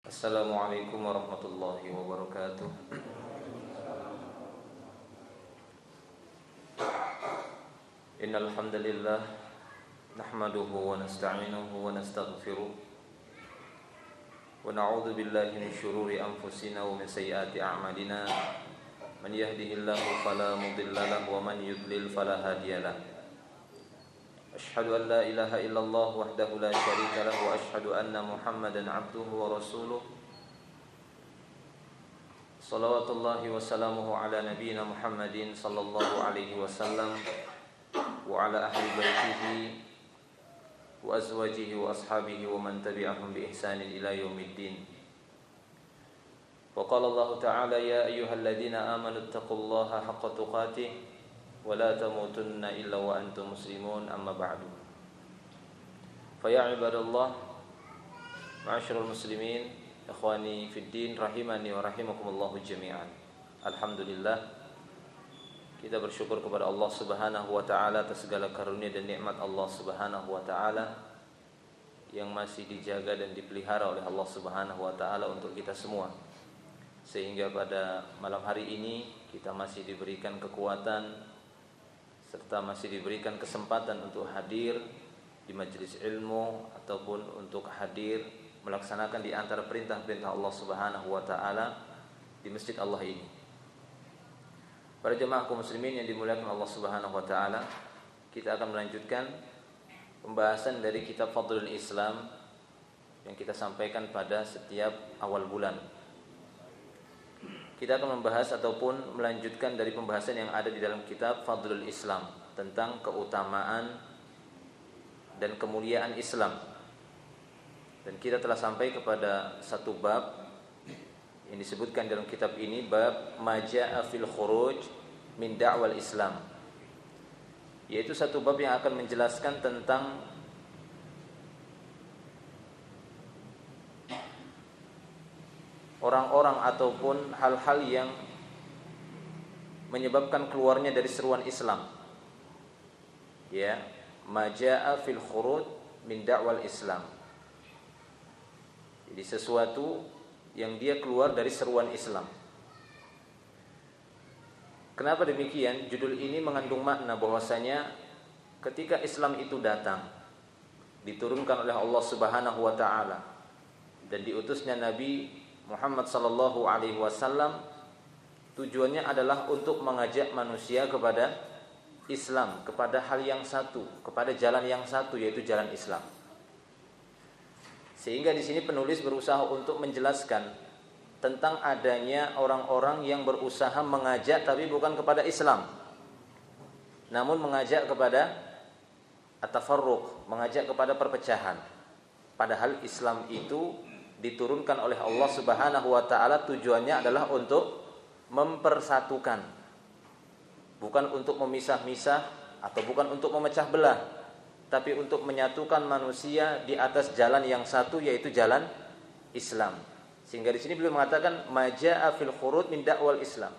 Assalamualaikum warahmatullahi wabarakatuh. Innal hamdalillah nahmaduhu wa nasta'inuhu wa nastaghfiruh wa na'udzu billahi min shururi anfusina wa min sayyiati a'malina. Man yahdihillahu fala mudilla lahu wa man yudlil fala hadiyalah. Asyhadu an la ilaha illallah wahdahu la syarika lahu wa asyhadu anna Muhammadan abduhu wa rasuluh. Shalawatullahi wa salamuhu ala nabiyyina Muhammadin sallallahu alaihi wasallam wa ala ahli baitihi wa azwajihi wa ashabihi wa man tabi'ahum bi ihsanin ila yaumiddin. Wa qala Allah ta'ala ya ayyuhalladzina amanu taqullaha haqqa tuqatih wa la tamutunna illa wa antum muslimun, amma ba'du. Fa ya ibadallah, ma'asyiral muslimin, ikhwani fid din, rahimani wa rahimakumullah jami'an. Alhamdulillah, kita bersyukur kepada Allah Subhanahu wa taala atas segala karunia dan nikmat Allah Subhanahu wa taala yang masih dijaga dan dipelihara oleh Allah Subhanahu wa taala untuk kita semua. Sehingga pada malam hari ini kita masih diberikan kekuatan serta masih diberikan kesempatan untuk hadir di majelis ilmu ataupun untuk hadir melaksanakan di antara perintah-perintah Allah Subhanahu wa taala di masjid Allah ini. Para jemaah kaum muslimin yang dimuliakan Allah Subhanahu wa taala, kita akan melanjutkan pembahasan dari kitab Fadlul Islam yang kita sampaikan pada setiap awal bulan. Kita akan membahas ataupun melanjutkan dari pembahasan yang ada di dalam kitab Fadlul Islam tentang keutamaan dan kemuliaan Islam. Dan kita telah sampai kepada satu bab yang disebutkan dalam kitab ini, bab Maja'a fil khuruj min da'wal Islam, yaitu satu bab yang akan menjelaskan tentang orang-orang ataupun hal-hal yang menyebabkan keluarnya dari seruan Islam. Ya, Maja'a fil khuruj min da'wal Islam. Jadi sesuatu yang dia keluar dari seruan Islam. Kenapa demikian? Judul ini mengandung makna bahwasanya ketika Islam itu datang, diturunkan oleh Allah Subhanahu wa taala dan diutusnya Nabi Muhammad sallallahu alaihi wasallam, tujuannya adalah untuk mengajak manusia kepada Islam, kepada hal yang satu, kepada jalan yang satu, yaitu jalan Islam. Sehingga di sini penulis berusaha untuk menjelaskan tentang adanya orang-orang yang berusaha mengajak tapi bukan kepada Islam, namun mengajak kepada at-tafarruq, mengajak kepada perpecahan. Padahal Islam itu diturunkan oleh Allah Subhanahu wa taala tujuannya adalah untuk mempersatukan, bukan untuk memisah-misah atau bukan untuk memecah belah, tapi untuk menyatukan manusia di atas jalan yang satu, yaitu jalan Islam. Sehingga di sini beliau mengatakan Maja'a fil khuruj min da'wal Islam,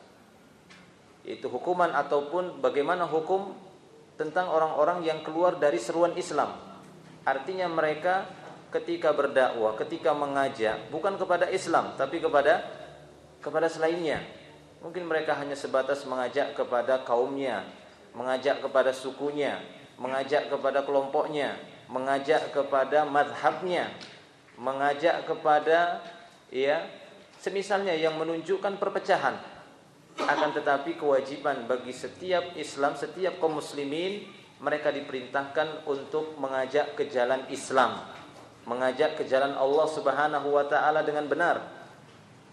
yaitu hukuman ataupun bagaimana hukum tentang orang-orang yang keluar dari seruan Islam. Artinya mereka ketika berdakwah, ketika mengajak bukan kepada Islam tapi kepada selainnya. Mungkin mereka hanya sebatas mengajak kepada kaumnya, mengajak kepada sukunya, mengajak kepada kelompoknya, mengajak kepada madhabnya, mengajak kepada semisalnya yang menunjukkan perpecahan. Akan tetapi kewajiban bagi setiap Islam, setiap kaum muslimin, mereka diperintahkan untuk mengajak ke jalan Islam, mengajak ke jalan Allah Subhanahu wa taala dengan benar,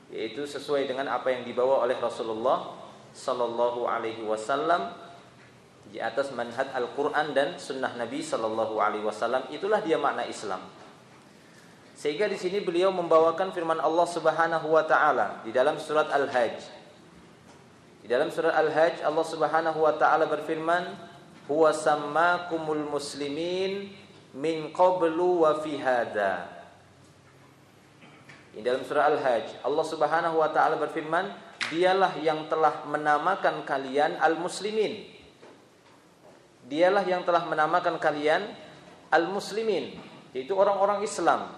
yaitu sesuai dengan apa yang dibawa oleh Rasulullah sallallahu alaihi wasallam di atas manhaj Al-Qur'an dan sunnah Nabi sallallahu alaihi wasallam. Itulah dia makna Islam. Sehingga di sini beliau membawakan firman Allah Subhanahu wa taala di dalam surat Al-Hajj. Di dalam surat Al-Hajj Allah Subhanahu wa taala berfirman, "Huwa sammakumul muslimin min qablu wa fi hada." Di dalam surah Al-Hajj Allah Subhanahu wa taala berfirman, dialah yang telah menamakan kalian al-muslimin. Dialah yang telah menamakan kalian al-muslimin, yaitu orang-orang Islam.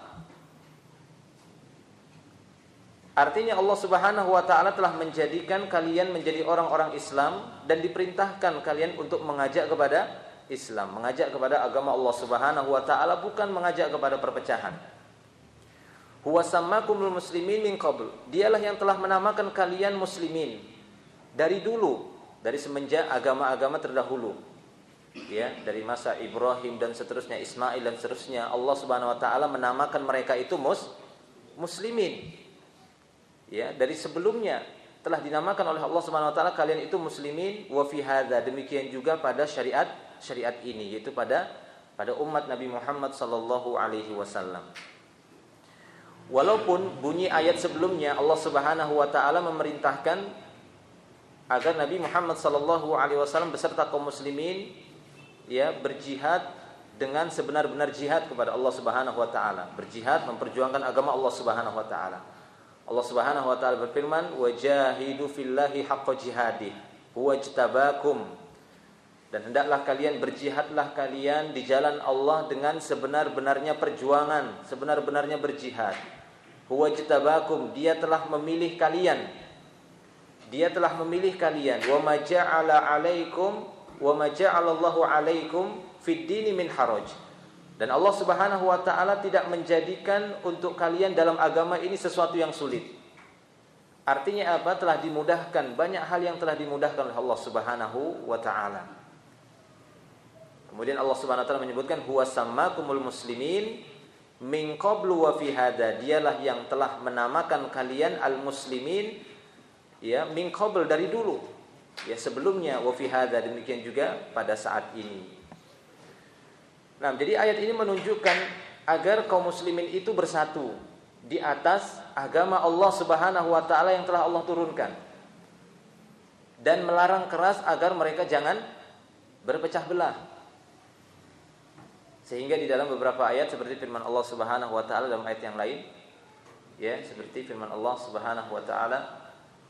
Artinya Allah Subhanahu wa taala telah menjadikan kalian menjadi orang-orang Islam dan diperintahkan kalian untuk mengajak kepada Islam, mengajak kepada agama Allah Subhanahu wa taala, bukan mengajak kepada perpecahan. Huwa sammakumul muslimin min qabl. Dialah yang telah menamakan kalian muslimin dari dulu, dari semenjak agama-agama terdahulu. Ya, dari masa Ibrahim dan seterusnya, Ismail dan seterusnya, Allah Subhanahu wa taala menamakan mereka itu muslimin. Ya, dari sebelumnya telah dinamakan oleh Allah Subhanahu wa taala kalian itu muslimin, wa fi hadza, demikian juga pada syariat ini, yaitu pada umat Nabi Muhammad sallallahu alaihi wasallam. Walaupun bunyi ayat sebelumnya Allah Subhanahu wa taala memerintahkan agar Nabi Muhammad sallallahu alaihi wasallam beserta kaum muslimin ya berjihad dengan sebenar-benar jihad kepada Allah Subhanahu wa taala, berjihad memperjuangkan agama Allah Subhanahu wa taala. Allah Subhanahu wa taala berfirman, "Wajahidu fillahi haqqa jihadih, huwa ijtabakum." Dan hendaklah kalian berjihadlah kalian di jalan Allah dengan sebenar-benarnya perjuangan, sebenar-benarnya berjihad. Huwa ijtabakum, Dia telah memilih kalian. Dia telah memilih kalian. Wa ma ja'ala 'alaikum wa ma ja'alallahu 'alaikum fid dini min haraj. Dan Allah Subhanahu wa taala tidak menjadikan untuk kalian dalam agama ini sesuatu yang sulit. Artinya apa? Telah dimudahkan, banyak hal yang telah dimudahkan oleh Allah Subhanahu wa taala. Kemudian Allah Subhanahu wa taala menyebutkan huwa sammakumul muslimin min qablu wa fi hadza. Dialah yang telah menamakan kalian al-muslimin ya min qabl, dari dulu. Ya, sebelumnya, wa fi hadza, demikian juga pada saat ini. Nah, jadi ayat ini menunjukkan agar kaum muslimin itu bersatu di atas agama Allah Subhanahu wa taala yang telah Allah turunkan, dan melarang keras agar mereka jangan berpecah belah. Sehingga di dalam beberapa ayat seperti firman Allah Subhanahu wa taala dalam ayat yang lain, ya, seperti firman Allah Subhanahu wa taala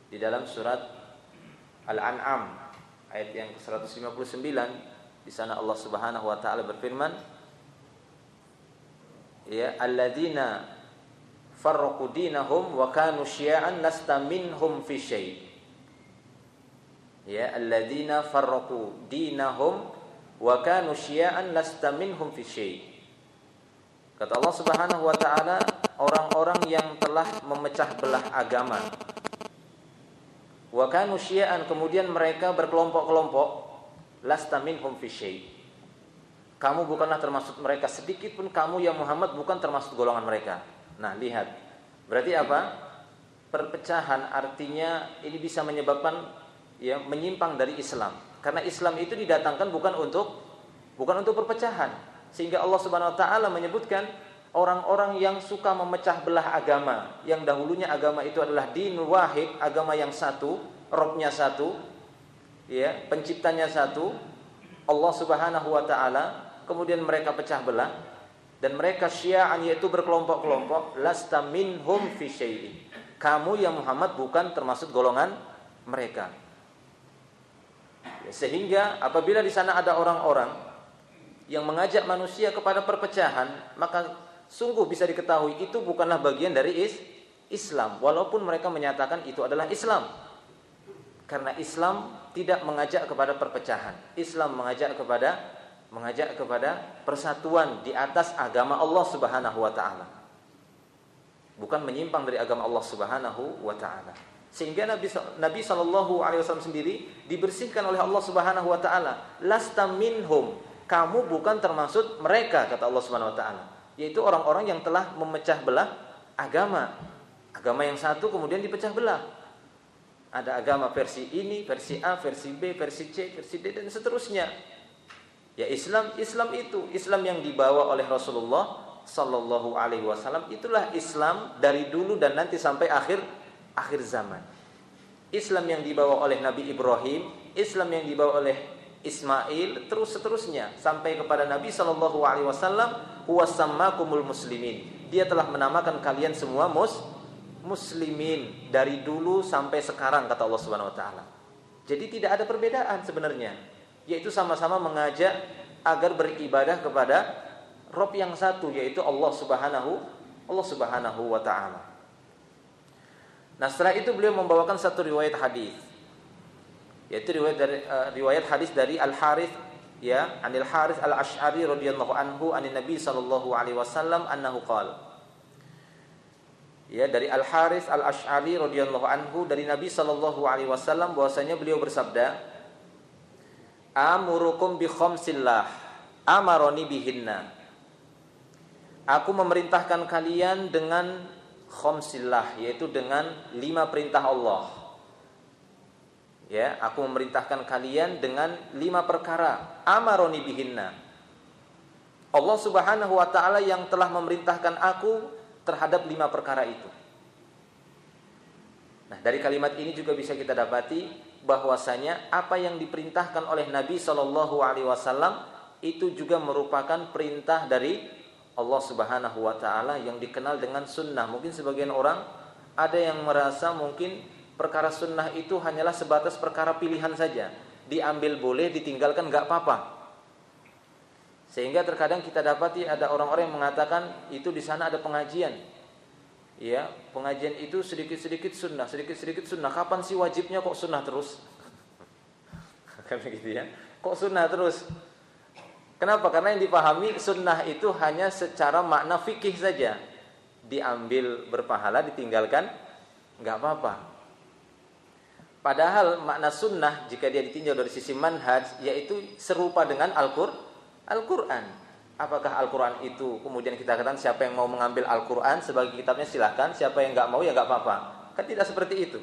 di dalam surat Al-An'am ayat yang ke-159, di sana Allah Subhanahu wa taala berfirman, ya, alladzina farraqu dinahum wa kanu syi'an lasta minhum fi syai'. Ya, alladzina farraqu dinahum wa kanu syi'an lasta minhum fi syai'. Kata Allah Subhanahu wa taala, orang-orang yang telah memecah belah agama. Wa kanu syi'an, kemudian mereka berkelompok-kelompok, lasta minhum fi syai'. Kamu bukanlah termasuk mereka, sedikit pun kamu ya Muhammad bukan termasuk golongan mereka. Nah, lihat. Berarti apa? Perpecahan artinya ini bisa menyebabkan ya menyimpang dari Islam. Karena Islam itu didatangkan bukan untuk perpecahan. Sehingga Allah Subhanahu wa taala menyebutkan orang-orang yang suka memecah belah agama, yang dahulunya agama itu adalah dinul wahid, agama yang satu, Rabbnya satu, ya, penciptanya satu, Allah Subhanahu wa taala, kemudian mereka pecah belah dan mereka syi'an, yaitu berkelompok-kelompok, lasta minhum fi syai'in. Kamu ya Muhammad bukan termasuk golongan mereka. Ya, sehingga apabila di sana ada orang-orang yang mengajak manusia kepada perpecahan, maka sungguh bisa diketahui itu bukanlah bagian dari Islam, walaupun mereka menyatakan itu adalah Islam. Karena Islam tidak mengajak kepada perpecahan. Islam mengajak kepada persatuan di atas agama Allah Subhanahu wa taala. Bukan menyimpang dari agama Allah Subhanahu wa taala. Sehingga Nabi sallallahu alaihi wasallam sendiri dibersihkan oleh Allah Subhanahu wa taala. Lasta minhum, kamu bukan termasuk mereka, kata Allah Subhanahu wa taala. Yaitu orang-orang yang telah memecah belah agama. Agama yang satu kemudian dipecah belah. Ada agama versi ini, versi A, versi B, versi C, versi D, dan seterusnya. Ya, Islam itu Islam yang dibawa oleh Rasulullah sallallahu alaihi wasallam, itulah Islam dari dulu dan nanti sampai akhir zaman. Islam yang dibawa oleh Nabi Ibrahim, Islam yang dibawa oleh Ismail, terus seterusnya sampai kepada Nabi sallallahu alaihi wasallam, huwa sammakumul muslimin. Dia telah menamakan kalian semua muslimin dari dulu sampai sekarang, kata Allah Subhanahu wa taala. Jadi tidak ada perbedaan sebenarnya, yaitu sama-sama mengajak agar beribadah kepada Rabb yang satu, yaitu Allah Subhanahu wa taala. Nah, setelah itu beliau membawakan satu riwayat hadis, yaitu riwayat hadis dari Al-Harits, ya, Anil Harits Al-Asy'ari radhiyallahu anhu anin Nabi sallallahu alaihi wasallam annahu qala. Ya, dari Al-Harits Al-Asy'ari radhiyallahu anhu dari Nabi sallallahu alaihi wasallam bahwasanya beliau bersabda, "Amurukum bi khamsillah, amaroni bihinna." Aku memerintahkan kalian dengan khamsillah, yaitu dengan 5 perintah Allah. Ya, aku memerintahkan kalian dengan 5 perkara. Amaroni bihinna. Allah Subhanahu wa taala yang telah memerintahkan aku terhadap 5 perkara itu. Nah, dari kalimat ini juga bisa kita dapati bahwasanya apa yang diperintahkan oleh Nabi Shallallahu alaihi wasallam itu juga merupakan perintah dari Allah Subhanahu wa taala yang dikenal dengan sunnah. Mungkin sebagian orang ada yang merasa mungkin perkara sunnah itu hanyalah sebatas perkara pilihan saja. Diambil boleh, ditinggalkan enggak apa-apa. Sehingga terkadang kita dapati ada orang-orang yang mengatakan itu di sana ada pengajian. Ya, pengajian itu sedikit-sedikit sunnah, sedikit-sedikit sunnah. Kapan sih wajibnya kok sunnah terus? Kan begitu ya. Kok sunnah terus? Kenapa? Karena yang dipahami sunnah itu hanya secara makna fikih saja. Diambil berpahala, ditinggalkan enggak apa-apa. Padahal makna sunnah jika dia ditinjau dari sisi manhaj, yaitu serupa dengan Al-Quran. Apakah Al-Quran itu kemudian kita katakan siapa yang mau mengambil Al-Quran sebagai kitabnya silahkan, siapa yang enggak mau ya enggak apa-apa. Kan tidak seperti itu.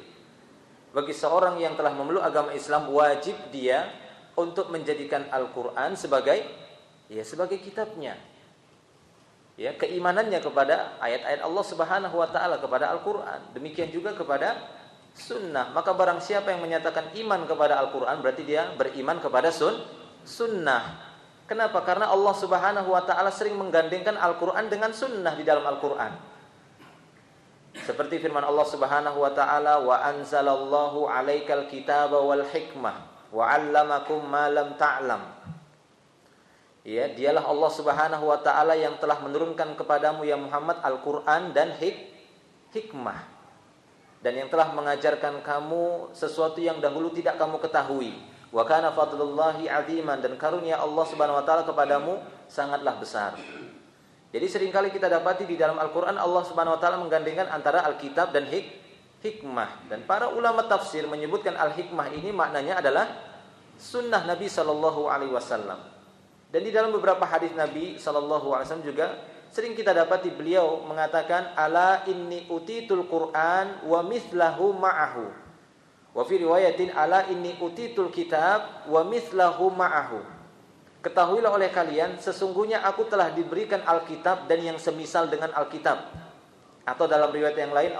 Bagi seorang yang telah memeluk agama Islam, wajib dia untuk menjadikan Al-Quran sebagai kitabnya. Ya, keimanannya kepada ayat-ayat Allah Subhanahu wa taala, kepada Al-Qur'an. Demikian juga kepada sunnah. Maka barang siapa yang menyatakan iman kepada Al-Qur'an berarti dia beriman kepada sunnah. Kenapa? Karena Allah Subhanahu wa taala sering menggandengkan Al-Qur'an dengan sunnah di dalam Al-Qur'an. Seperti firman Allah Subhanahu wa taala, "Wa anzalallahu 'alaikal kitaba wal hikmah wa 'allamakum ma lam ta'lam." Ya, dialah Allah Subhanahu wa taala yang telah menurunkan kepadamu ya Muhammad Al-Qur'an dan hikmah, dan yang telah mengajarkan kamu sesuatu yang dahulu tidak kamu ketahui. Wa kana fadlullahi 'aziman, dan karunia Allah Subhanahu wa taala kepadamu sangatlah besar. Jadi seringkali kita dapati di dalam Al-Qur'an Allah Subhanahu wa taala menggandengkan antara Alkitab dan hikmah, dan para ulama tafsir menyebutkan al-hikmah ini maknanya adalah sunnah Nabi sallallahu alaihi wasallam. Dan di dalam beberapa hadis Nabi sallallahu alaihi wasallam juga sering kita dapati beliau mengatakan, "Ala inni utitul Qur'an wa mithlahu ma'ahu." Wa fi riwayatin, "Ala inni utitul kitab wa mithlahu ma'ahu." Ketahuilah oleh kalian, sesungguhnya aku telah diberikan Alkitab dan yang semisal dengan Alkitab. Atau dalam riwayat yang lain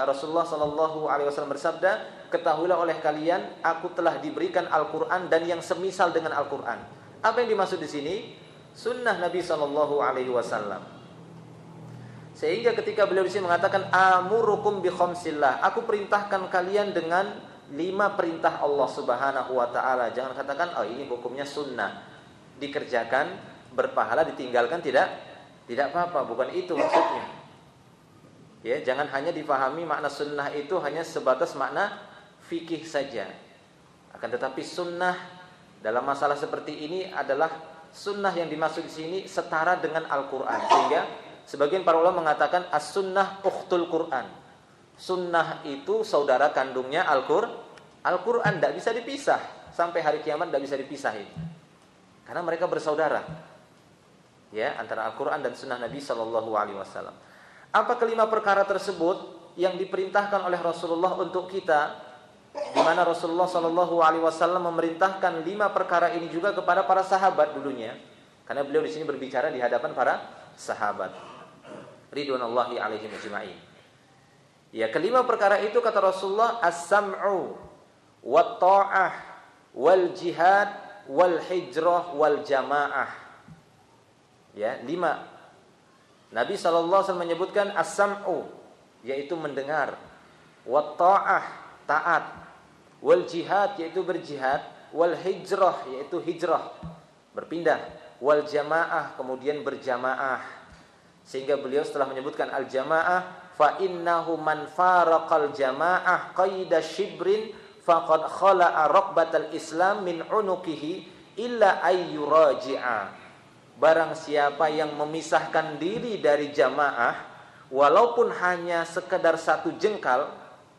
Rasulullah sallallahu alaihi wasallam bersabda, "Ketahuilah oleh kalian, aku telah diberikan Al-Qur'an dan yang semisal dengan Al-Qur'an." Apa yang dimaksud di sini? Sunnah Nabi sallallahu alaihi wasallam. Sehingga ketika beliau di sini mengatakan amurukum bi khamsillah, aku perintahkan kalian dengan 5 perintah Allah Subhanahu wa taala. Jangan katakan, "Oh, ini hukumnya sunnah. Dikerjakan berpahala, ditinggalkan tidak apa-apa." Bukan itu maksudnya. Ya, jangan hanya dipahami makna sunnah itu hanya sebatas makna fikih saja. Akan tetapi sunnah dalam masalah seperti ini adalah sunnah yang dimaksud di sini setara dengan Al-Qur'an. Sehingga sebagian para ulama mengatakan as-sunnah ukhtul Qur'an. Sunnah itu saudara kandungnya Al-Qur'an, tidak bisa dipisah. Sampai hari kiamat tidak bisa dipisahin. Karena mereka bersaudara. Ya, antara Al-Qur'an dan sunnah Nabi sallallahu alaihi wasallam. Apa kelima perkara tersebut yang diperintahkan oleh Rasulullah untuk kita, di mana Rasulullah sallallahu alaihi wasallam memerintahkan 5 perkara ini juga kepada para sahabat dulunya, karena beliau di sini berbicara di hadapan para sahabat ridwanullahi alaihim ajma'in. Ya, kelima perkara itu kata Rasulullah as-sam'u wat ta'ah wal jihad wal hijrah wal jamaah. Ya, 5. Nabi sallallahu alaihi wasallam menyebutkan as-sam'u, yaitu mendengar, wat ta'ah, taat, wal jihad, yaitu berjihad, wal hijrah, yaitu hijrah, berpindah, wal jamaah, kemudian berjamaah. Sehingga beliau setelah menyebutkan al jamaah, fa innahu man faraqal jamaah qaida shibrin faqad khala'a raqbatal Islam min unuqihi illa ayyuraji'a. Barang siapa yang memisahkan diri dari jamaah walaupun hanya sekedar satu jengkal,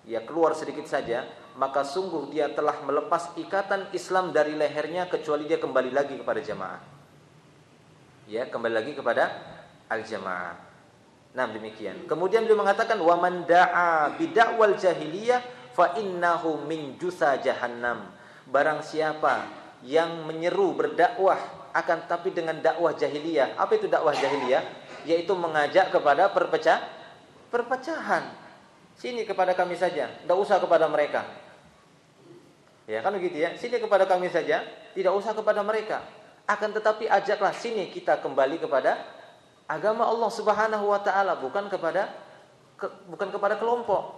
ya keluar sedikit saja, maka sungguh dia telah melepas ikatan Islam dari lehernya kecuali dia kembali lagi kepada jamaah. Ya, kembali lagi kepada al-jamaah. Nah, demikian. Kemudian beliau mengatakan wa man da'a bid'awal jahiliyah fa innahu min jusa jahannam. Barang siapa yang menyeru berdakwah akan tapi dengan dakwah jahiliyah. Apa itu dakwah jahiliyah? Yaitu mengajak kepada perpecahan. Sini kepada kami saja, tidak usah kepada mereka. Ya kan begitu ya. Sini kepada kami saja, tidak usah kepada mereka. Akan tetapi ajaklah sini kita kembali kepada agama Allah Subhanahu wa taala, bukan kepada kelompok.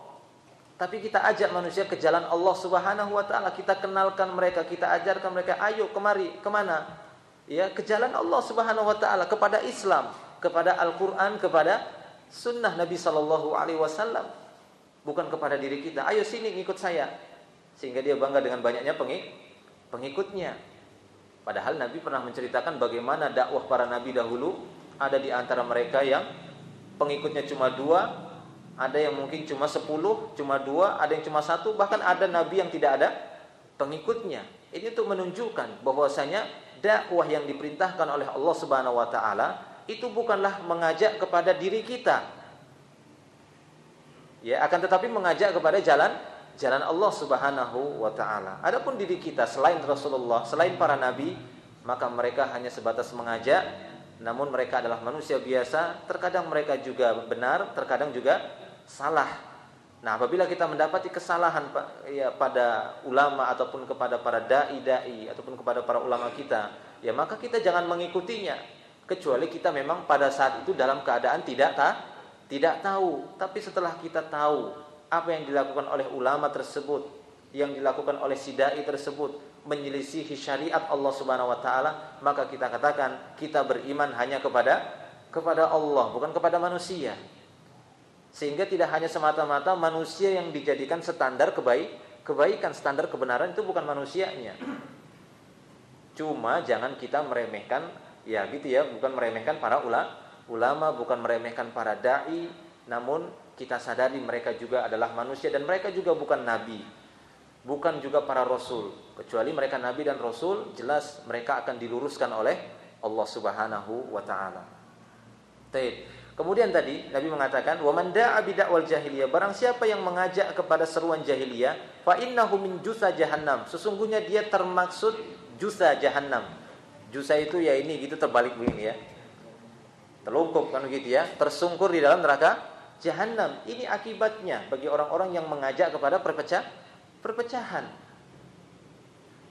Tapi kita ajak manusia ke jalan Allah Subhanahu wa taala, kita kenalkan mereka, kita ajarkan mereka, ayo kemari, kemana? Ya, ke jalan Allah Subhanahu wa taala, kepada Islam, kepada Al-Qur'an, kepada sunnah Nabi sallallahu alaihi wasallam. Bukan kepada diri kita. Ayo sini ngikut saya. Sehingga dia bangga dengan banyaknya pengikutnya. Padahal Nabi pernah menceritakan bagaimana dakwah para nabi dahulu. Ada di antara mereka yang pengikutnya cuma 2, ada yang mungkin cuma 10, cuma 2, ada yang cuma 1, bahkan ada nabi yang tidak ada pengikutnya. Ini untuk menunjukkan bahwasanya dakwah yang diperintahkan oleh Allah Subhanahu wa taala itu bukanlah mengajak kepada diri kita. Ya, akan tetapi mengajak kepada jalan Allah Subhanahu wa taala. Adapun diri kita selain Rasulullah, selain para nabi, maka mereka hanya sebatas mengajak, namun mereka adalah manusia biasa, terkadang mereka juga benar, terkadang juga salah. Nah, apabila kita mendapati kesalahan ya pada ulama ataupun kepada para dai ataupun kepada para ulama kita, ya maka kita jangan mengikutinya, kecuali kita memang pada saat itu dalam keadaan tidak tahu. Tapi setelah kita tahu apa yang dilakukan oleh ulama tersebut, yang dilakukan oleh si dai tersebut menyelisihi syariat Allah Subhanahu wa taala, maka kita katakan kita beriman hanya kepada Allah, bukan kepada manusia. Sehingga tidak hanya semata-mata manusia yang dijadikan standar kebaikan, standar kebenaran, itu bukan manusianya. Cuma jangan kita meremehkan, ya gitu ya, bukan meremehkan para ulama, bukan meremehkan para dai, namun kita sadari mereka juga adalah manusia dan mereka juga bukan nabi, bukan juga para rasul. Kecuali mereka nabi dan rasul, jelas mereka akan diluruskan oleh Allah Subhanahu wa taala. Baik. Kemudian tadi Nabi mengatakan wa man da'a bid'awal jahiliyah, barang siapa yang mengajak kepada seruan jahiliyah, fa innahu min jusa jahannam, sesungguhnya dia termaksud jusa jahannam. Jusa itu ya ini gitu terbalik begini ya. Terlungkup kan gitu ya, tersungkur di dalam neraka Jahannam. Ini akibatnya bagi orang-orang yang mengajak kepada perpecahan.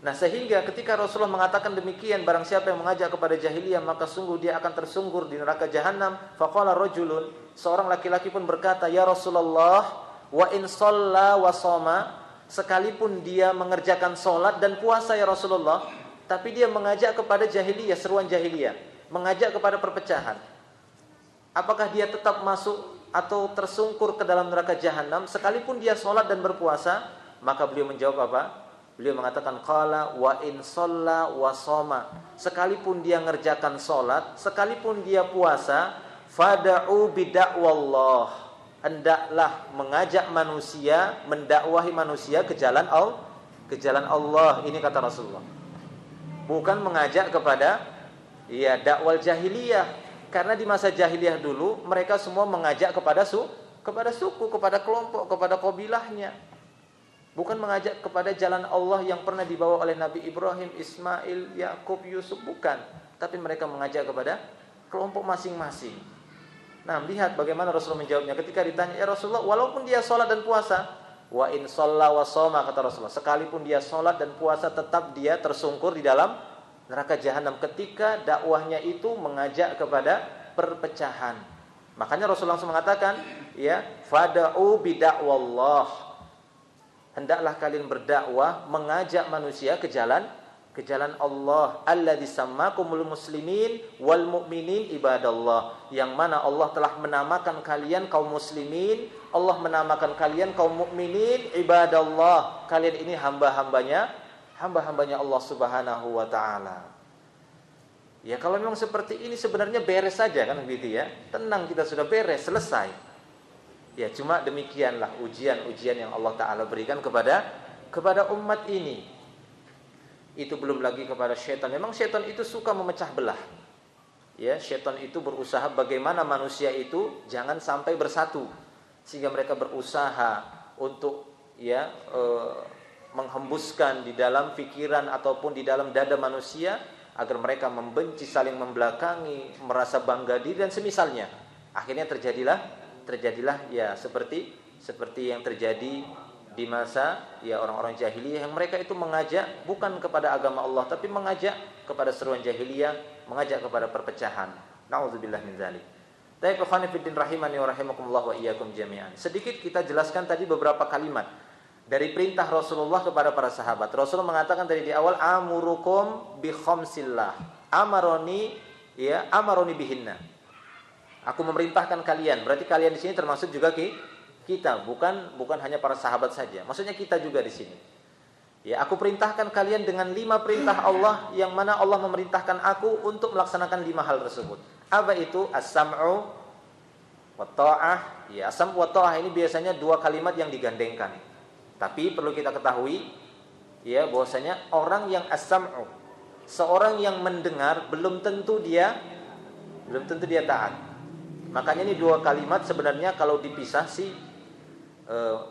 Nah, sehingga ketika Rasulullah mengatakan demikian, barang siapa yang mengajak kepada jahiliyah, maka sungguh dia akan tersungkur di neraka Jahannam. Faqala rajulun, seorang laki-laki pun berkata, "Ya Rasulullah, wa in shalla wa shoma," sekalipun dia mengerjakan salat dan puasa ya Rasulullah, tapi dia mengajak kepada jahiliyah, seruan jahiliyah, mengajak kepada perpecahan. Apakah dia tetap masuk atau tersungkur ke dalam neraka Jahannam sekalipun dia salat dan berpuasa? Maka beliau menjawab apa? Beliau mengatakan qala wa in shalla wa shoma, sekalipun dia ngerjakan salat, sekalipun dia puasa, fad'u bid'awallah, hendaklah mengajak manusia, mendakwahi manusia ke jalan Allah. Ini kata Rasulullah. Bukan mengajak kepada dakwal jahiliyah, karena di masa jahiliyah dulu mereka semua mengajak kepada suku, kepada kelompok, kepada kabilahnya. Bukan mengajak kepada jalan Allah yang pernah dibawa oleh Nabi Ibrahim, Ismail, Yakub, Yusuf, bukan. Tapi mereka mengajak kepada kelompok masing-masing. Nah, lihat bagaimana Rasulullah menjawabnya ketika ditanya, "Ya Rasulullah, walaupun dia sholat dan puasa," wa in shalla wa shoma, kata Rasulullah, sekalipun dia sholat dan puasa tetap dia tersungkur di dalam neraka Jahannam ketika dakwahnya itu mengajak kepada perpecahan. Makanya Rasulullah langsung mengatakan, fada'u bid'awallah, hendaklah kalian berdakwah, mengajak manusia ke jalan ke jalan Allah, alladzi sammakumul muslimin wal mu'minin ibadallah, yang mana Allah telah menamakan kalian kaum muslimin, Allah menamakan kalian kaum mukminin ibadallah, kalian ini hamba-hambanya Allah Subhanahu wa taala. Ya kalau memang seperti ini sebenarnya beres saja kan begitu ya. Tenang, kita sudah beres, selesai. Ya cuma demikianlah ujian-ujian yang Allah taala berikan kepada umat ini. Itu belum lagi kepada syaitan. Memang syaitan itu suka memecah belah. Ya, syaitan itu berusaha bagaimana manusia itu jangan sampai bersatu. Sehingga mereka berusaha untuk menghembuskan di dalam pikiran ataupun di dalam dada manusia agar mereka membenci, saling membelakangi, merasa bangga diri dan semisalnya. Akhirnya terjadilah ya seperti yang terjadi di masa ya orang-orang jahiliyah, yang mereka itu mengajak bukan kepada agama Allah tapi mengajak kepada seruan jahiliyah, mengajak kepada perpecahan. Nauzubillah min dzalik. Baik, ikhwani fiddin rahimani wa rahimakumullah wa iyyakum jami'an. Sedikit kita jelaskan tadi beberapa kalimat dari perintah Rasulullah kepada para sahabat. Rasulullah mengatakan tadi di awal, amurukum bi khamsillah. Amaroni bihinna. Aku memerintahkan kalian. Berarti kalian di sini termasuk juga kita, bukan hanya para sahabat saja. Maksudnya kita juga di sini. Ya, aku perintahkan kalian dengan 5 perintah Allah, yang mana Allah memerintahkan aku untuk melaksanakan 5 hal tersebut. Apa itu? As-sam'u wa ta'ah. Ya, as-sam'u wa ta'ah ini biasanya 2 kalimat yang digandengkan. Tapi perlu kita ketahui ya bahwasanya orang yang as-sam'u, seorang yang mendengar belum tentu dia taat. Makanya ini 2 kalimat sebenarnya kalau dipisah sih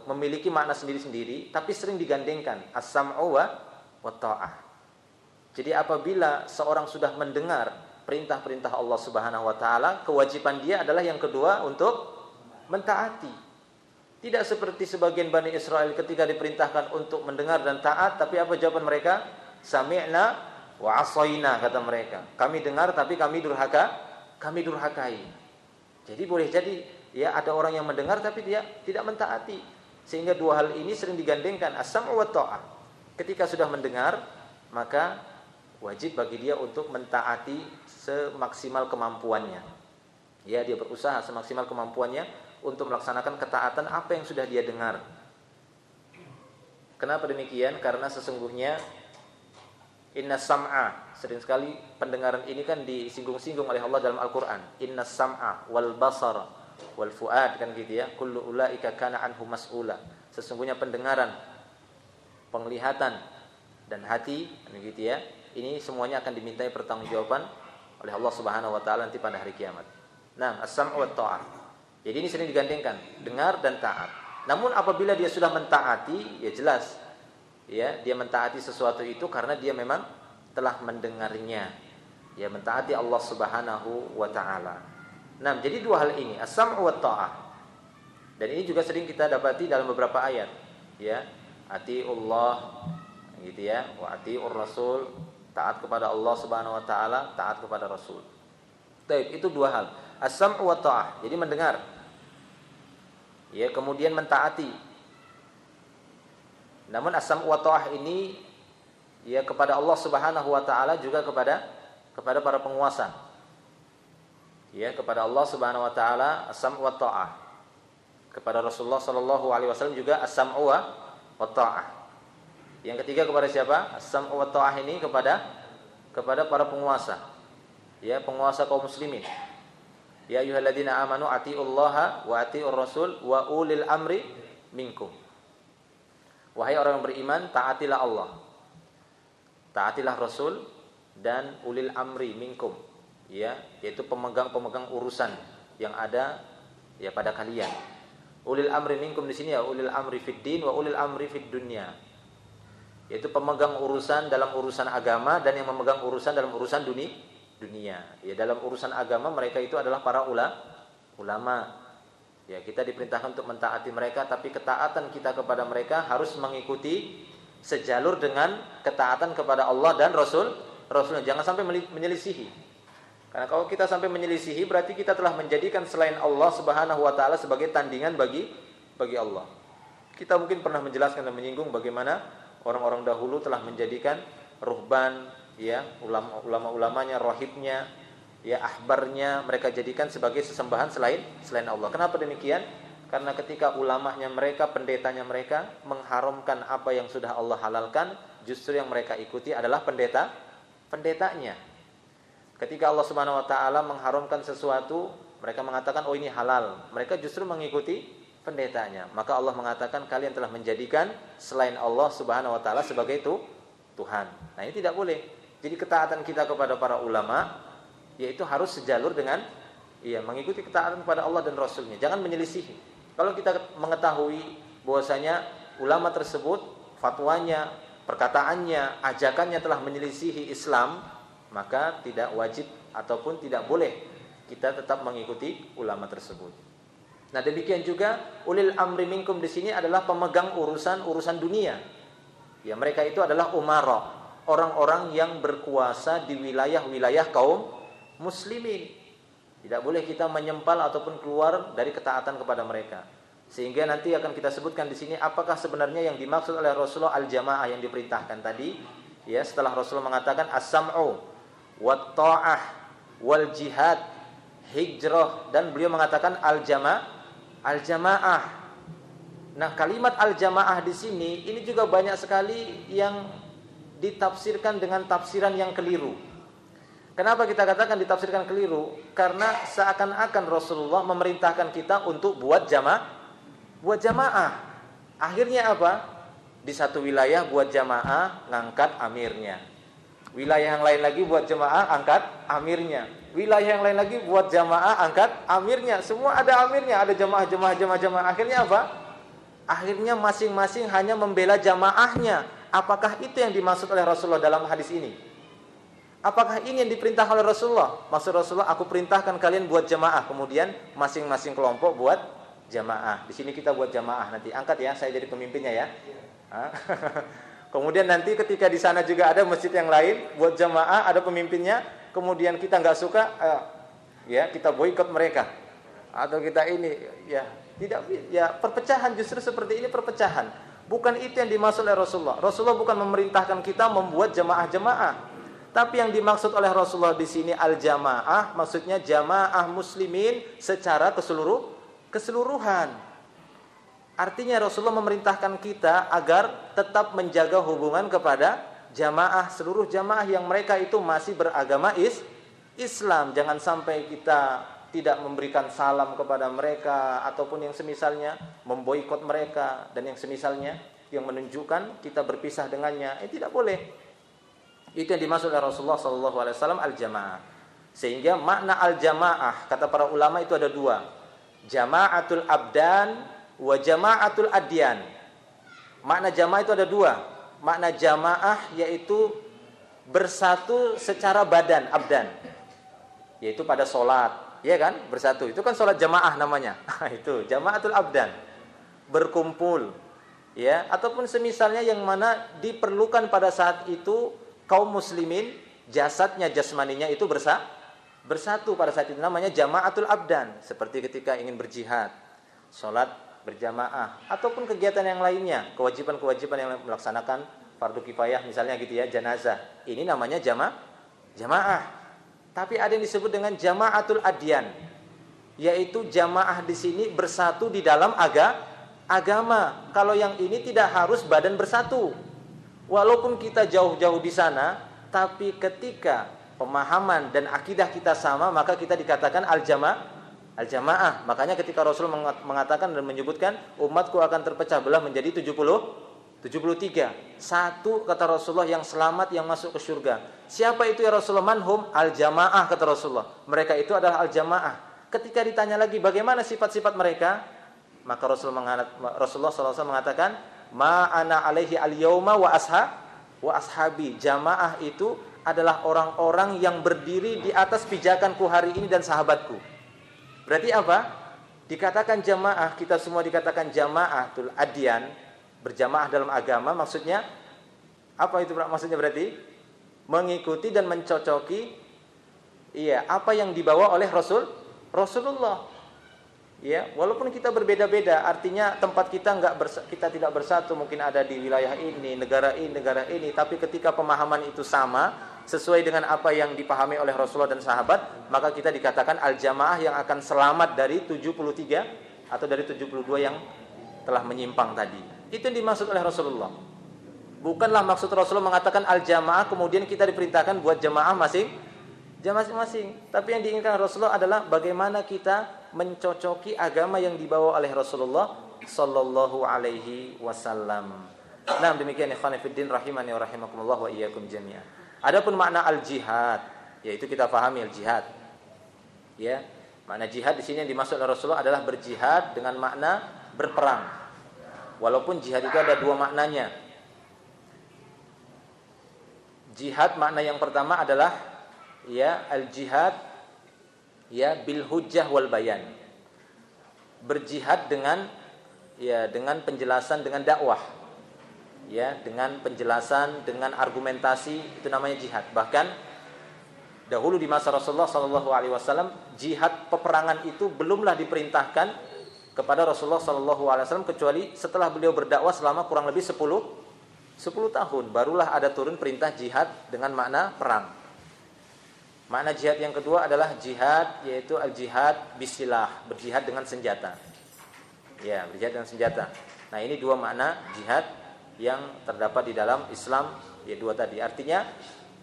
memiliki makna sendiri-sendiri, tapi sering digandengkan as-sam'u wa ta'ah. Jadi apabila seorang sudah mendengar perintah-perintah Allah Subhanahu wa taala, kewajiban dia adalah yang kedua untuk mentaati. Tidak seperti sebagian Bani Israel ketika diperintahkan untuk mendengar dan taat, tapi apa jawaban mereka? Sami'na wa asaina, kata mereka. Kami dengar tapi kami durhakai. Jadi boleh jadi ya ada orang yang mendengar tapi dia tidak mentaati. Sehingga 2 hal ini sering digandengkan, as-sam'u wa ta'ah. Ketika sudah mendengar, maka wajib bagi dia untuk mentaati semaksimal kemampuannya. Ya, dia berusaha semaksimal kemampuannya untuk melaksanakan ketaatan apa yang sudah dia dengar. Kenapa demikian? Karena sesungguhnya inna sam'a, sering sekali pendengaran ini kan disinggung-singgung oleh Allah dalam Al-Qur'an. Inna sam'a wal basar wal fuad, kan gitu ya. Kullu ulaika kana anhu mas'ula. Sesungguhnya pendengaran, penglihatan dan hati, kan gitu ya. Ini semuanya akan dimintai pertanggungjawaban oleh Allah Subhanahu wa taala nanti pada hari kiamat. Nah, as-sam'u wa ta'ah. Jadi ini sering digandengkan, dengar dan taat. Namun apabila dia sudah mentaati, ya jelas ya, dia mentaati sesuatu itu karena dia memang telah mendengarnya. Ya, mentaati Allah Subhanahu wa taala. Nah, jadi 2 hal ini, as-sam'u wa ta'ah. Dan ini juga sering kita dapati dalam beberapa ayat, ya. Atiullah, gitu ya, wa atiur rasul, taat kepada Allah Subhanahu wa taala, taat kepada Rasul. Baik, itu 2 hal. As-sam'u wa ta'ah, jadi mendengar. Ya, kemudian mentaati. Namun as-sam'u wa ta'ah ini ya kepada Allah Subhanahu wa taala juga kepada para penguasa. Ya, kepada Allah Subhanahu wa taala as-sam'u wa ta'ah. Kepada Rasulullah sallallahu alaihi wasallam juga as-sam'u wa ta'ah. Yang ketiga kepada siapa? As-sam'u wa ta'ah ini kepada para penguasa. Ya, penguasa kaum muslimin. Ya ayyuhalladzina amanu atiullaha wa atiur rasul wa ulil amri minkum. Wahai orang yang beriman, taatilah Allah, taatilah Rasul dan ulil amri minkum, ya, yaitu pemegang urusan yang ada ya pada kalian. Ulil amri minkum di sini ya ulil amri fid din wa ulil amri fid dunya. Yaitu pemegang urusan dalam urusan agama dan yang memegang urusan dalam urusan dunia. Ya, dalam urusan agama mereka itu adalah para ulama. Ya, kita diperintahkan untuk mentaati mereka, tapi ketaatan kita kepada mereka harus mengikuti sejalur dengan ketaatan kepada Allah dan Rasulnya. Jangan sampai menyelisihi. Karena kalau kita sampai menyelisihi berarti kita telah menjadikan selain Allah Subhanahu wa taala sebagai tandingan bagi Allah. Kita mungkin pernah menjelaskan dan menyinggung bagaimana orang-orang dahulu telah menjadikan ruhban, ya, ulama-ulamanya, rohibnya, ya, ahbarnya mereka jadikan sebagai sesembahan selain Allah. Kenapa demikian? Karena ketika ulamanya mereka, pendetanya mereka mengharamkan apa yang sudah Allah halalkan, justru yang mereka ikuti adalah pendetanya. Ketika Allah Subhanahu wa taala mengharamkan sesuatu, mereka mengatakan oh ini halal. Mereka justru mengikuti pendetanya. Maka Allah mengatakan kalian telah menjadikan selain Allah Subhanahu wa taala sebagai Tuhan. Nah, ini tidak boleh. Jadi ketaatan kita kepada para ulama yaitu harus sejalur dengan mengikuti ketaatan kepada Allah dan Rasulnya. Jangan menyelisihi. Kalau kita mengetahui bahwasanya ulama tersebut fatwanya, perkataannya, ajakannya telah menyelisihi Islam, maka tidak wajib ataupun tidak boleh kita tetap mengikuti ulama tersebut. Nah, demikian juga ulil amri minkum di sini adalah pemegang urusan dunia. Ya, mereka itu adalah umara, orang-orang yang berkuasa di wilayah-wilayah kaum muslimin. Tidak boleh kita menyempal ataupun keluar dari ketaatan kepada mereka. Sehingga nanti akan kita sebutkan di sini apakah sebenarnya yang dimaksud oleh Rasulullah al-jamaah yang diperintahkan tadi. Ya, setelah Rasulullah mengatakan as-sam'u wat ta'ah wal jihad, hijrah, dan beliau mengatakan al-jamaah. Nah, kalimat al-jamaah di sini ini juga banyak sekali yang ditafsirkan dengan tafsiran yang keliru. Kenapa kita katakan ditafsirkan keliru? Karena seakan-akan Rasulullah memerintahkan kita untuk buat jamaah. Akhirnya apa? Di satu wilayah buat jamaah, ngangkat amirnya. Wilayah yang lain lagi buat jamaah, angkat amirnya. Wilayah yang lain lagi buat jamaah, angkat amirnya. Semua ada amirnya, ada jamaah. Akhirnya apa? Akhirnya masing-masing hanya membela jamaahnya. Apakah itu yang dimaksud oleh Rasulullah dalam hadis ini? Apakah ini yang diperintah oleh Rasulullah? Maksud Rasulullah, aku perintahkan kalian buat jamaah, kemudian masing-masing kelompok buat jamaah. Di sini kita buat jamaah, nanti angkat ya, saya jadi pemimpinnya ya. Kemudian nanti ketika di sana juga ada masjid yang lain buat jamaah, ada pemimpinnya. Kemudian kita nggak suka, ya kita boikot mereka, atau kita ini, ya tidak, ya perpecahan, justru seperti ini perpecahan. Bukan itu yang dimaksud oleh Rasulullah. Rasulullah bukan memerintahkan kita membuat jamaah-jamaah. Tapi yang dimaksud oleh Rasulullah di sini al-jamaah, maksudnya jamaah muslimin secara keseluruhan. Artinya Rasulullah memerintahkan kita agar tetap menjaga hubungan kepada jamaah, seluruh jamaah yang mereka itu masih beragama Islam. Jangan sampai kita tidak memberikan salam kepada mereka ataupun yang semisalnya, memboikot mereka dan yang semisalnya, yang menunjukkan kita berpisah dengannya. Tidak boleh. Itu yang dimaksud oleh Rasulullah SAW al-jamaah. Sehingga makna al-jamaah kata para ulama itu ada dua, jama'atul abdan wa jama'atul adyan. Makna jamaah itu ada dua. Makna jamaah yaitu bersatu secara badan, abdan, yaitu pada sholat, ya kan, bersatu. Itu kan sholat jamaah namanya. Itu jama'atul abdan, berkumpul, ya, ataupun semisalnya yang mana diperlukan pada saat itu kaum muslimin, jasadnya, jasmaninya itu bersatu pada saat itu, namanya jama'atul abdan. Seperti ketika ingin berjihad, sholat berjamaah, ataupun kegiatan yang lainnya, kewajiban-kewajiban yang melaksanakan fardu kifayah misalnya gitu ya, jenazah. Ini namanya jamaah. Tapi ada yang disebut dengan jama'atul adyan, yaitu jamaah di sini bersatu di dalam agama. Kalau yang ini tidak harus badan bersatu. Walaupun kita jauh-jauh di sana, tapi ketika pemahaman dan akidah kita sama, maka kita dikatakan al-jamaah. Makanya ketika Rasul mengatakan dan menyebutkan umatku akan terpecah belah menjadi 73. Satu kata Rasulullah yang selamat, yang masuk ke surga. Siapa itu ya Rasulullah? Manhum al-jamaah, kata Rasulullah. Mereka itu adalah al-jamaah. Ketika ditanya lagi bagaimana sifat-sifat mereka, maka Rasulullah SAW mengatakan, ma ana alaihi al-yauma wa ashabi. Jamaah itu adalah orang-orang yang berdiri di atas pijakanku hari ini dan sahabatku. Berarti apa? Dikatakan jamaah, kita semua dikatakan jamaatul adyan, berjamaah dalam agama. Maksudnya apa itu maksudnya? Berarti mengikuti dan mencocoki apa yang dibawa oleh Rasulullah. Ya, walaupun kita berbeda-beda, artinya tempat kita kita tidak bersatu, mungkin ada di wilayah ini, negara ini, tapi ketika pemahaman itu sama, sesuai dengan apa yang dipahami oleh Rasulullah dan sahabat, maka kita dikatakan al-jamaah yang akan selamat dari 73 atau dari 72 yang telah menyimpang tadi. Itu yang dimaksud oleh Rasulullah. Bukanlah maksud Rasulullah mengatakan al-jamaah kemudian kita diperintahkan buat jamaah masing-masing. Tapi yang diinginkan Rasulullah adalah bagaimana kita mencocoki agama yang dibawa oleh Rasulullah sallallahu alaihi wasallam. Nah, demikian ikhwan fillah rahimani wa rahimakumullah wa iyyakum jami'an. Adapun makna al-jihad, yaitu kita pahami al-jihad. Ya, makna jihad di sini yang dimaksud oleh Rasulullah adalah berjihad dengan makna berperang. Walaupun jihad itu ada dua maknanya. Jihad makna yang pertama adalah ya al-jihad ya bil hujjah wal bayan. Berjihad dengan penjelasan, dengan dakwah. Ya, dengan penjelasan, dengan argumentasi, itu namanya jihad. Bahkan dahulu di masa Rasulullah sallallahu alaihi wasallam, jihad peperangan itu belumlah diperintahkan kepada Rasulullah sallallahu alaihi wasallam kecuali setelah beliau berdakwah selama kurang lebih 10 tahun barulah ada turun perintah jihad dengan makna perang. Makna jihad yang kedua adalah jihad, yaitu al-jihad bisilah, berjihad dengan senjata. Ya, berjihad dengan senjata. Nah, ini dua makna jihad yang terdapat di dalam Islam, ya dua tadi. Artinya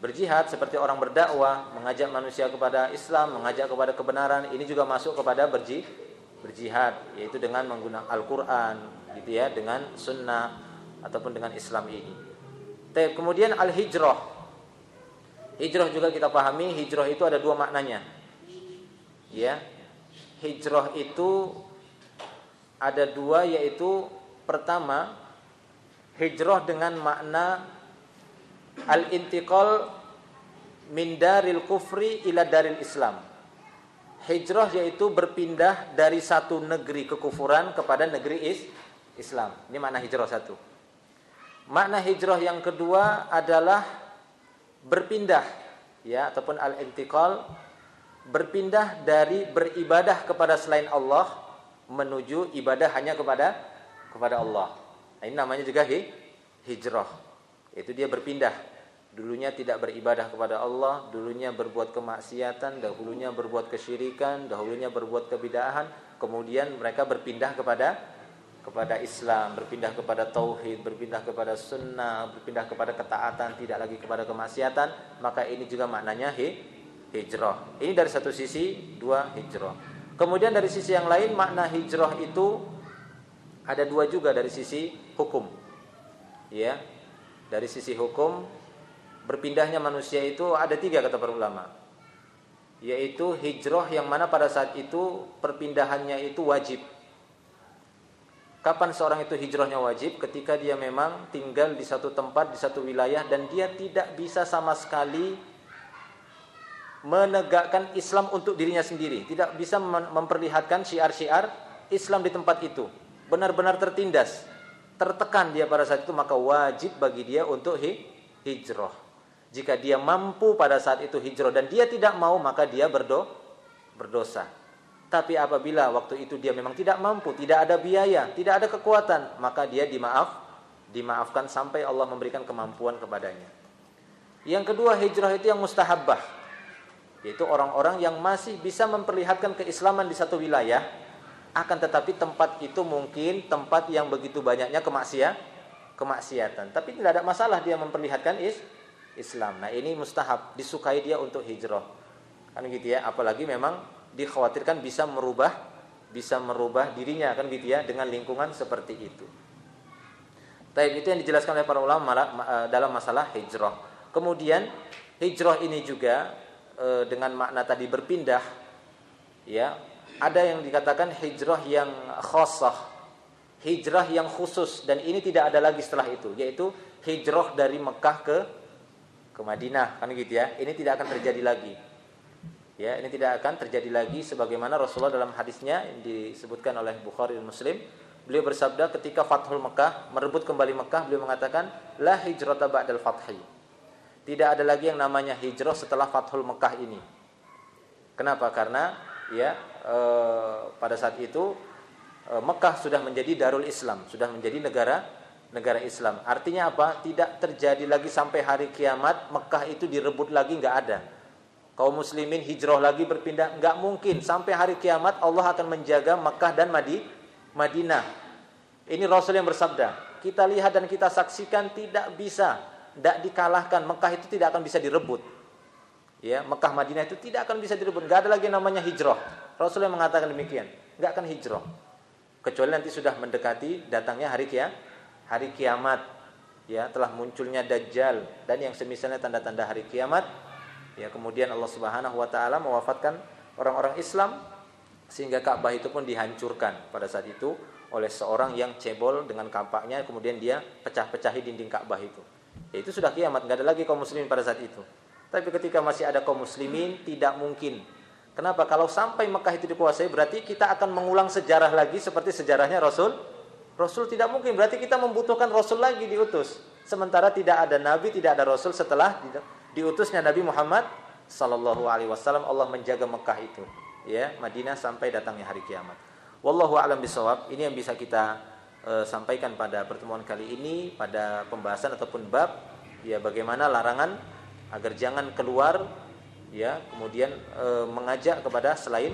berjihad seperti orang berdakwah, mengajak manusia kepada Islam, mengajak kepada kebenaran, ini juga masuk kepada berjihad, yaitu dengan menggunakan Al-Qur'an, gitu ya, dengan sunnah ataupun dengan Islam ini. Kemudian al-hijrah. Hijrah juga kita pahami, hijrah itu ada dua maknanya. Ya. Hijrah itu ada dua, yaitu pertama hijrah dengan makna al-intiqal min daril kufri ila daril Islam. Hijrah yaitu berpindah dari satu negeri kekufuran kepada negeri Islam. Ini makna hijrah satu. Makna hijrah yang kedua adalah berpindah, ya, ataupun al-intiqal, berpindah dari beribadah kepada selain Allah menuju ibadah hanya kepada Allah. Nah, ini namanya juga hijrah. Itu dia berpindah. Dulunya tidak beribadah kepada Allah, dulunya berbuat kemaksiatan, dahulunya berbuat kesyirikan, dahulunya berbuat kebid'ahan, kemudian mereka berpindah kepada Islam, berpindah kepada tauhid, berpindah kepada sunnah, berpindah kepada ketaatan, tidak lagi kepada kemaksiatan, maka ini juga maknanya hijrah. Ini dari satu sisi, dua hijrah. Kemudian dari sisi yang lain, makna hijrah itu ada dua juga dari sisi hukum. Ya, dari sisi hukum, berpindahnya manusia itu ada tiga kata para ulama. Yaitu hijrah yang mana pada saat itu perpindahannya itu wajib. Kapan seorang itu hijrahnya wajib? Ketika dia memang tinggal di satu tempat, di satu wilayah, dan dia tidak bisa sama sekali menegakkan Islam untuk dirinya sendiri, tidak bisa memperlihatkan syiar-syiar Islam di tempat itu, benar-benar tertindas, tertekan dia pada saat itu, maka wajib bagi dia untuk hijrah. Jika dia mampu pada saat itu hijrah dan dia tidak mau, maka dia berdosa. Tapi apabila waktu itu dia memang tidak mampu, tidak ada biaya, tidak ada kekuatan, maka dia dimaafkan sampai Allah memberikan kemampuan kepadanya. Yang kedua, hijrah itu yang mustahabbah, yaitu orang-orang yang masih bisa memperlihatkan keislaman di satu wilayah, akan tetapi tempat itu mungkin tempat yang begitu banyaknya kemaksiatan, tapi tidak ada masalah dia memperlihatkan Islam. Nah, ini mustahab, disukai dia untuk hijrah. Kan gitu ya, apalagi memang dikhawatirkan bisa merubah dirinya, kan gitu ya, dengan lingkungan seperti itu. Itu yang dijelaskan oleh para ulama dalam masalah hijrah. Kemudian hijrah ini juga dengan makna tadi berpindah, ya, ada yang dikatakan hijrah yang khassah, hijrah yang khusus, dan ini tidak ada lagi setelah itu, yaitu hijrah dari Mekah ke Madinah, kan gitu ya. Ini tidak akan terjadi lagi. Ya, ini tidak akan terjadi lagi sebagaimana Rasulullah dalam hadisnya yang disebutkan oleh Bukhari dan Muslim, beliau bersabda ketika Fathul Mekah, merebut kembali Mekah, beliau mengatakan la hijrata ba'dal fathi. Tidak ada lagi yang namanya hijrah setelah Fathul Mekah ini. Kenapa? Karena ya pada saat itu Mekah sudah menjadi Darul Islam, sudah menjadi negara Islam. Artinya apa? Tidak terjadi lagi sampai hari kiamat Mekah itu direbut lagi, nggak ada. Kaum muslimin hijrah lagi berpindah, nggak mungkin. Sampai hari kiamat Allah akan menjaga Mekah dan Madinah. Ini Rasul yang bersabda. Kita lihat dan kita saksikan tidak bisa, tidak dikalahkan. Mekah itu tidak akan bisa direbut. Ya, Mekah Madinah itu tidak akan bisa direbut. Nggak ada lagi namanya hijrah. Rasul yang mengatakan demikian. Nggak akan hijrah. Kecuali nanti sudah mendekati datangnya hari kiamat. Ya, telah munculnya Dajjal dan yang semisalnya tanda-tanda hari kiamat. Ya, kemudian Allah Subhanahu wa taala mewafatkan orang-orang Islam sehingga Ka'bah itu pun dihancurkan pada saat itu oleh seorang yang cebol dengan kampaknya, kemudian dia pecah-pecahi dinding Ka'bah itu. Ya, itu sudah kiamat, enggak ada lagi kaum muslimin pada saat itu. Tapi ketika masih ada kaum muslimin tidak mungkin. Kenapa? Kalau sampai Mekah itu dikuasai berarti kita akan mengulang sejarah lagi seperti sejarahnya Rasul. Rasul tidak mungkin, berarti kita membutuhkan Rasul lagi diutus. Sementara tidak ada nabi, tidak ada Rasul setelah diutusnya Nabi Muhammad sallallahu alaihi wasallam. Allah menjaga Mekah itu, ya, Madinah sampai datangnya hari kiamat. Wallahu a'lam bishawab. Ini yang bisa kita sampaikan pada pertemuan kali ini pada pembahasan ataupun bab, ya, bagaimana larangan agar jangan keluar, ya, kemudian mengajak kepada selain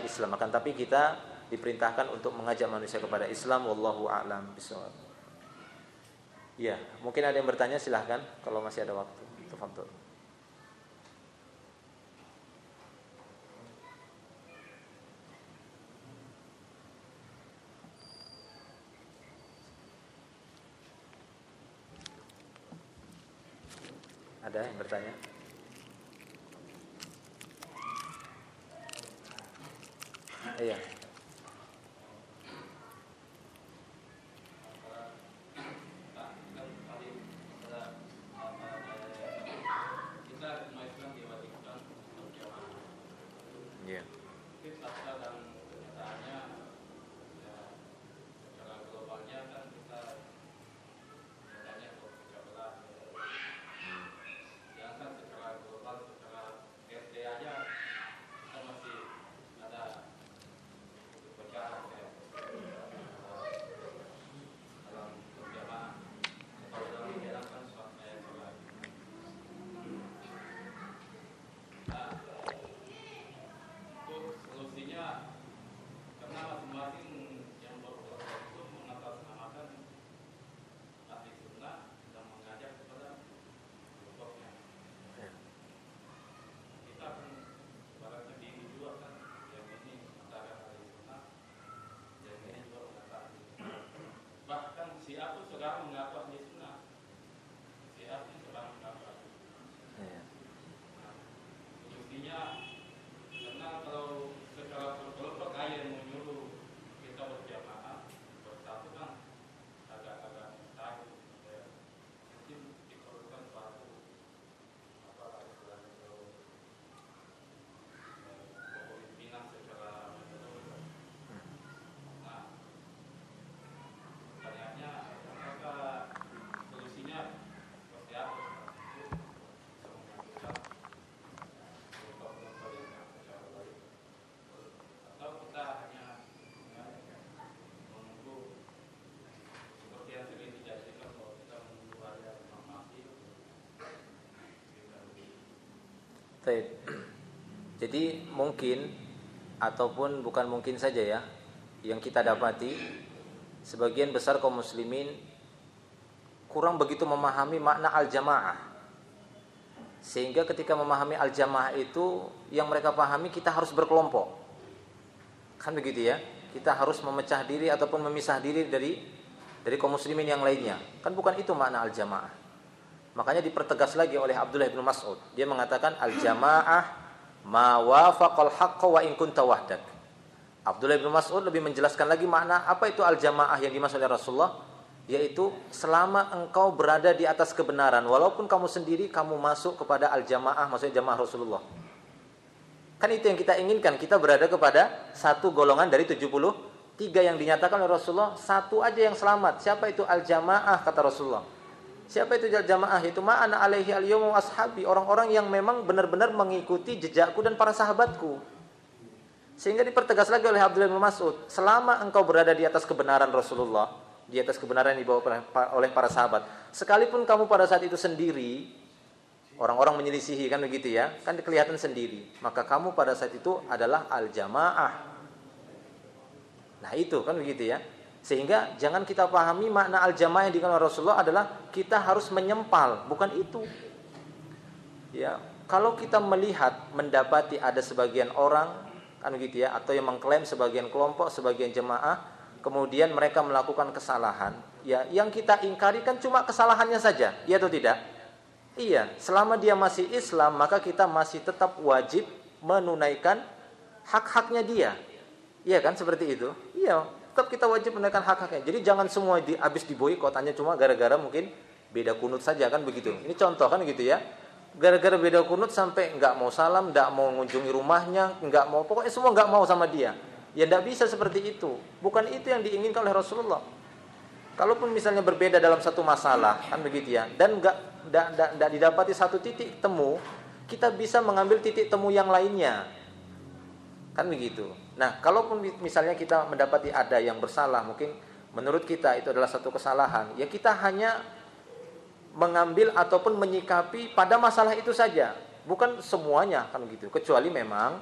Islam. Akan tapi kita diperintahkan untuk mengajak manusia kepada Islam. Wallahu a'lam bishawab. Ya, mungkin ada yang bertanya, silahkan kalau masih ada waktu. Tafadhol. Ada yang bertanya? Iya. Jadi mungkin ataupun bukan mungkin saja, ya, yang kita dapati sebagian besar kaum muslimin kurang begitu memahami makna al-jamaah. Sehingga ketika memahami al-jamaah itu yang mereka pahami kita harus berkelompok. Kan begitu, ya? Kita harus memecah diri ataupun memisah diri dari kaum muslimin yang lainnya. Kan bukan itu makna al-jamaah. Makanya dipertegas lagi oleh Abdullah bin Mas'ud. Dia mengatakan al-jamaah ma wafaqal haqqa wa in kunta wahdak. Abdullah bin Mas'ud lebih menjelaskan lagi makna apa itu al-jamaah yang dimaksud oleh Rasulullah, yaitu selama engkau berada di atas kebenaran, walaupun kamu sendiri, kamu masuk kepada al-jamaah, maksudnya jamaah Rasulullah. Kan itu yang kita inginkan, kita berada kepada satu golongan dari 73 yang dinyatakan oleh Rasulullah, satu aja yang selamat. Siapa itu al-jamaah, kata Rasulullah. Siapa itu jamaah? Itu ma'ana alaihi al-yawma ashabi, orang-orang yang memang benar-benar mengikuti jejakku dan para sahabatku. Sehingga dipertegas lagi oleh Abdullah bin Mas'ud, selama engkau berada di atas kebenaran Rasulullah, di atas kebenaran yang dibawa oleh para sahabat, sekalipun kamu pada saat itu sendiri, orang-orang menyelisihi kan begitu ya, kan kelihatan sendiri, maka kamu pada saat itu adalah al-jamaah. Nah itu kan begitu ya. Sehingga jangan kita pahami makna al-jamaah yang dikatakan Rasulullah adalah kita harus menyempal, bukan itu. Ya, kalau kita melihat mendapati ada sebagian orang kan begitu ya, atau yang mengklaim sebagian kelompok, sebagian jemaah, kemudian mereka melakukan kesalahan, ya yang kita ingkari kan cuma kesalahannya saja, iya atau tidak? Iya, selama dia masih Islam, maka kita masih tetap wajib menunaikan hak-haknya dia. Iya kan, seperti itu? Iya, tetap kita wajib menunaikan hak-haknya. Jadi jangan semua habis diboikot hanya cuma gara-gara mungkin beda kunut saja kan begitu. Ini contoh kan gitu ya. Gara-gara beda kunut sampai nggak mau salam, nggak mau mengunjungi rumahnya, nggak mau, pokoknya semua nggak mau sama dia. Ya nggak bisa seperti itu. Bukan itu yang diinginkan oleh Rasulullah. Kalaupun misalnya berbeda dalam satu masalah, kan begitu ya, dan nggak didapati satu titik temu, kita bisa mengambil titik temu yang lainnya, kan begitu. Nah, kalaupun misalnya kita mendapati ada yang bersalah, mungkin menurut kita itu adalah satu kesalahan, ya kita hanya mengambil ataupun menyikapi pada masalah itu saja, bukan semuanya kan gitu. Kecuali memang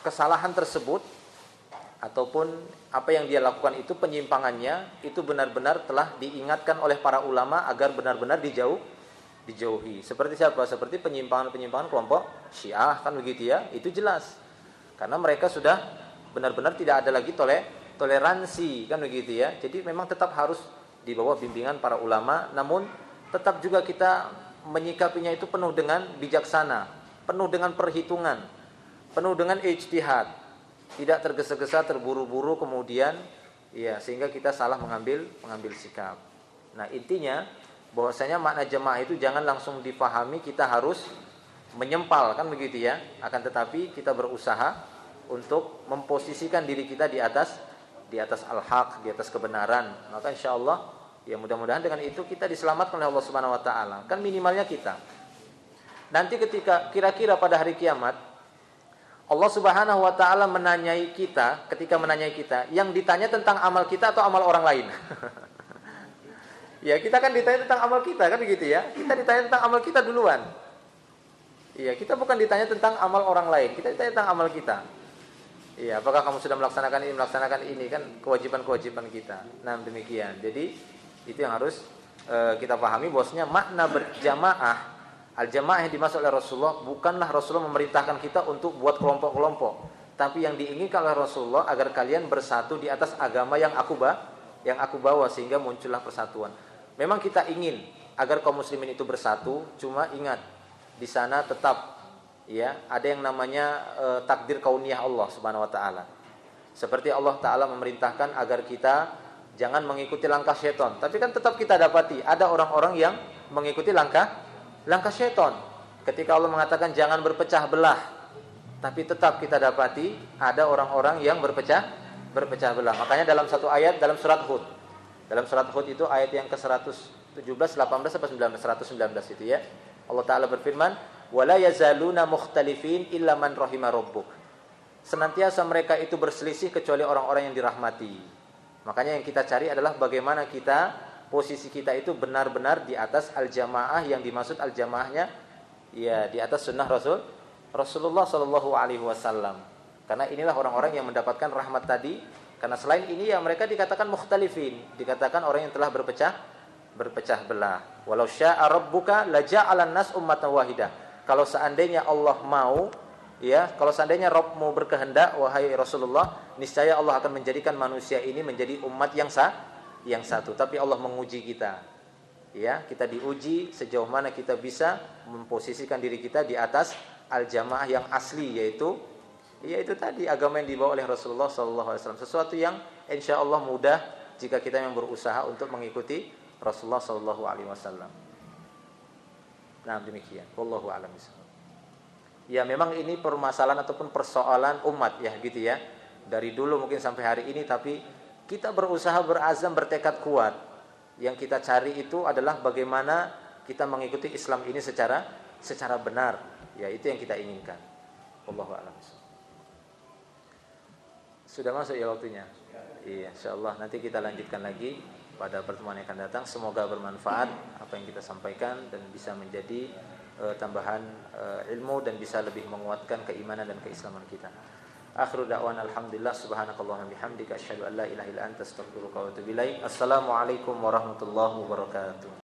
kesalahan tersebut ataupun apa yang dia lakukan itu penyimpangannya itu benar-benar telah diingatkan oleh para ulama agar benar-benar dijauhi. Seperti siapa? Seperti penyimpangan kelompok Syiah kan begitu ya. Itu jelas. Karena mereka sudah benar-benar tidak ada lagi toleransi kan begitu ya. Jadi memang tetap harus di bawah bimbingan para ulama, namun tetap juga kita menyikapinya itu penuh dengan bijaksana, penuh dengan perhitungan, penuh dengan ijtihad, tidak tergesa-gesa, terburu-buru kemudian ya sehingga kita salah mengambil sikap. Nah, intinya bahwasanya makna jamaah itu jangan langsung dipahami kita harus menyempal kan begitu ya, akan tetapi kita berusaha untuk memposisikan diri kita di atas al-haq, di atas kebenaran. Maka insyaallah ya mudah-mudahan dengan itu kita diselamatkan oleh Allah Subhanahu wa taala. Kan minimalnya kita. Nanti ketika kira-kira pada hari kiamat Allah Subhanahu wa taala ketika menanyai kita, yang ditanya tentang amal kita atau amal orang lain? Ya, kita kan ditanya tentang amal kita kan begitu ya. Kita ditanya tentang amal kita duluan. Iya, kita bukan ditanya tentang amal orang lain, kita ditanya tentang amal kita. Iya, apakah kamu sudah melaksanakan ini kan kewajiban-kewajiban kita. Nah, demikian. Jadi itu yang harus kita pahami bahwasanya makna berjamaah, al-jamaah yang dimaksud oleh Rasulullah bukanlah Rasulullah memerintahkan kita untuk buat kelompok-kelompok, tapi yang diinginkan oleh Rasulullah agar kalian bersatu di atas agama yang aku bawa sehingga muncullah persatuan. Memang kita ingin agar kaum muslimin itu bersatu, cuma ingat di sana tetap ya ada yang namanya takdir kauniyah Allah Subhanahu wa taala. Seperti Allah taala memerintahkan agar kita jangan mengikuti langkah syaitan, tapi kan tetap kita dapati ada orang-orang yang mengikuti langkah syaitan. Ketika Allah mengatakan jangan berpecah belah, tapi tetap kita dapati ada orang-orang yang berpecah belah. Makanya dalam satu ayat dalam surat Hud itu ayat yang ke-117, 18 sampai 19, 119 itu ya. Allah taala berfirman, wala yazaluna mukhtalifin illa man rahima rabbuk. Senantiasa mereka itu berselisih kecuali orang-orang yang dirahmati. Makanya yang kita cari adalah bagaimana posisi kita itu benar-benar di atas al-jamaah, yang dimaksud al-jamaahnya ya di atas sunnah Rasulullah sallallahu alaihi wasallam. Karena inilah orang-orang yang mendapatkan rahmat tadi. Karena selain ini ya mereka dikatakan mukhtalifin, dikatakan orang yang telah berpecah belah. Walau syaa rabbuka laja'alan nas ummatan wahidah. Kalau seandainya Allah mau, ya, kalau seandainya Rabbmu berkehendak wahai Rasulullah, niscaya Allah akan menjadikan manusia ini menjadi umat yang satu. Tapi Allah menguji kita. Ya, kita diuji sejauh mana kita bisa memposisikan diri kita di atas al-jamaah yang asli, yaitu tadi agama yang dibawa oleh Rasulullah SAW. Sesuatu yang insyaallah mudah jika kita yang berusaha untuk mengikuti Rasulullah SAW. Nah, demikian. Wallahu a'lam bishawab. Ya, memang ini permasalahan ataupun persoalan umat ya gitu ya. Dari dulu mungkin sampai hari ini, tapi kita berusaha, berazam, bertekad kuat. Yang kita cari itu adalah bagaimana kita mengikuti Islam ini secara benar. Ya, itu yang kita inginkan. Wallahu a'lam bishawab. Sudah masuk ya waktunya. Iya, insyaallah nanti kita lanjutkan lagi pada pertemuan yang akan datang. Semoga bermanfaat apa yang kita sampaikan dan bisa menjadi tambahan ilmu dan bisa lebih menguatkan keimanan dan keislaman kita. Akhiru da'wan alhamdulillah subhanakallahumma bihamdika asyhadu an la ilaha illa anta astaghfiruka wa atubu ilaik. Assalamualaikum warahmatullahi wabarakatuh.